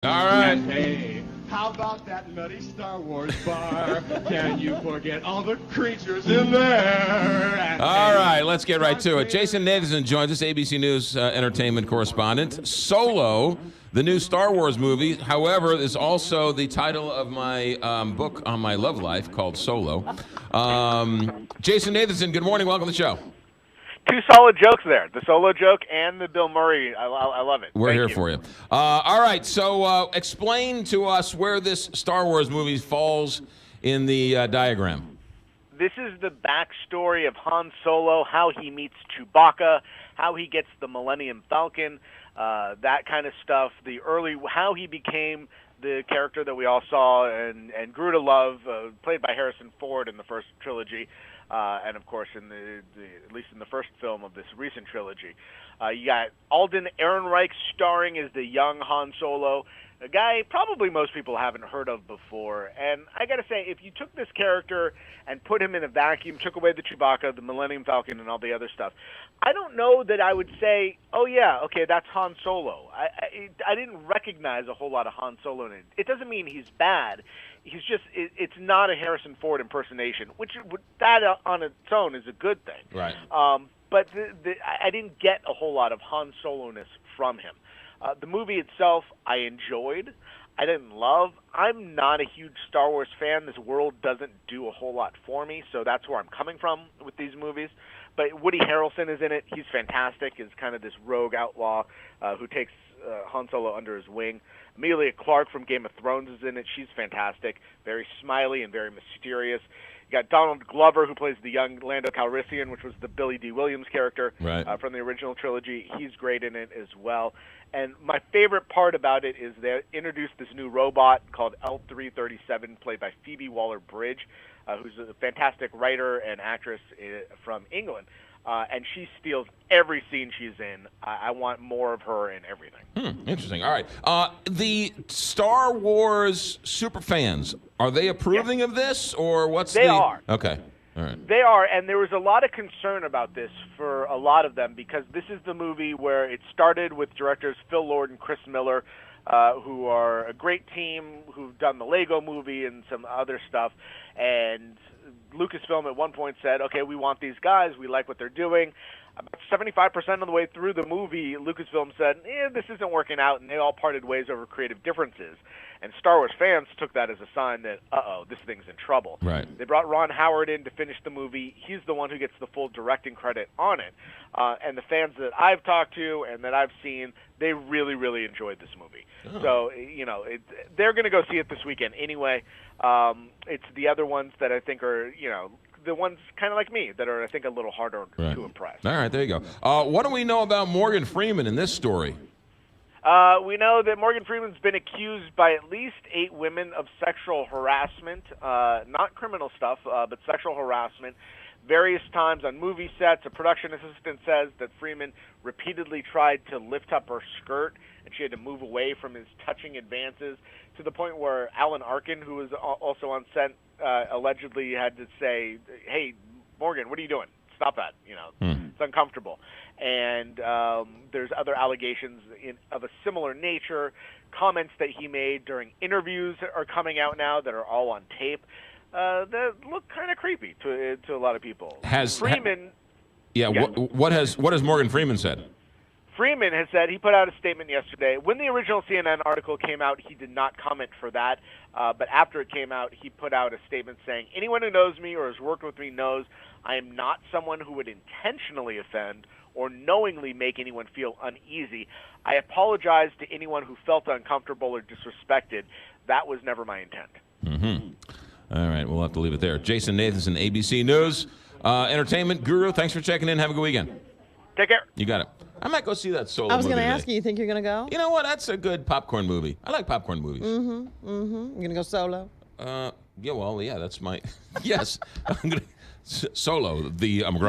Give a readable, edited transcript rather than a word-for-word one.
All right. Hey, how about that nutty Star Wars bar? Can you forget all the creatures in there? All right, let's get right to it. Jason Nathanson joins us, ABC News entertainment correspondent. Solo, the new Star Wars movie, however, is also the title of my book on my love life called Solo. Jason Nathanson, good morning. Welcome to the show. Two solid jokes there, the Solo joke and the Bill Murray. I love it. We're here for you. All right, so explain to us where this Star Wars movie falls in the diagram. This is the backstory of Han Solo, how he meets Chewbacca, how he gets the Millennium Falcon, that kind of stuff. How he became the character that we all saw and grew to love, played by Harrison Ford in the first trilogy. And of course, in at least in the first film of this recent trilogy, you got Alden Ehrenreich starring as the young Han Solo, a guy probably most people haven't heard of before. And I got to say, if you took this character and put him in a vacuum, took away the Chewbacca, the Millennium Falcon, and all the other stuff, I don't know that I would say, oh yeah, okay, that's Han Solo. I didn't recognize a whole lot of Han Solo in it. It doesn't mean he's bad. He's just, it's not a Harrison Ford impersonation, which that on its own is a good thing. Right. But I didn't get a whole lot of Han Solo-ness from him. The movie itself, I enjoyed. I didn't love. I'm not a huge Star Wars fan. This world doesn't do a whole lot for me, so that's where I'm coming from with these movies. But Woody Harrelson is in it. He's fantastic. He's kind of this rogue outlaw who takes Han Solo under his wing. Emilia Clarke from Game of Thrones is in it. She's fantastic, very smiley and very mysterious. You got Donald Glover, who plays the young Lando Calrissian, which was the Billy D. Williams character from the original trilogy. He's great in it as well. And my favorite part about it is they introduced this new robot called L337, played by Phoebe Waller-Bridge, who's a fantastic writer and actress from England. And she steals every scene she's in. I want more of her in everything. Interesting. All right. The Star Wars super fans, are they approving of this, or what's They are. Okay. All right. They are, and there was a lot of concern about this for a lot of them because this is the movie where it started with directors Phil Lord and Chris Miller, who are a great team who've done the Lego movie and some other stuff. And Lucasfilm at one point said, okay, we want these guys. We like what they're doing. About 75% of the way through the movie, Lucasfilm said, this isn't working out, and they all parted ways over creative differences. And Star Wars fans took that as a sign that, this thing's in trouble. Right. They brought Ron Howard in to finish the movie. He's the one who gets the full directing credit on it. And the fans that I've talked to and that I've seen, they really, really enjoyed this movie. Oh. So, they're going to go see it this weekend anyway. It's the other ones that I think are, the ones kind of like me that are, I think, a little harder to impress. All right, there you go. What do we know about Morgan Freeman in this story? We know that Morgan Freeman's been accused by at least 8 women of sexual harassment, not criminal stuff, but sexual harassment. Various times on movie sets, a production assistant says that Freeman repeatedly tried to lift up her skirt, and she had to move away from his touching advances, to the point where Alan Arkin, who was also on set, allegedly had to say, hey, Morgan, what are you doing? Stop that. It's uncomfortable. And there's other allegations of a similar nature. Comments that he made during interviews are coming out now that are all on tape that look kind of creepy to a lot of people. Freeman... What has Morgan Freeman said? Freeman has said, he put out a statement yesterday. When the original CNN article came out, he did not comment for that. But after it came out, he put out a statement saying, anyone who knows me or has worked with me knows I am not someone who would intentionally offend or knowingly make anyone feel uneasy. I apologize to anyone who felt uncomfortable or disrespected. That was never my intent. Mm-hmm. All right, we'll have to leave it there. Jason Nathanson, ABC News, entertainment guru. Thanks for checking in. Have a good weekend. Take care. You got it. I might go see that Solo movie. I was going to today. ask you think you're going to go? You know what? That's a good popcorn movie. I like popcorn movies. You're going to go solo? That's my... Yes. I'm gonna... Solo, the McGraw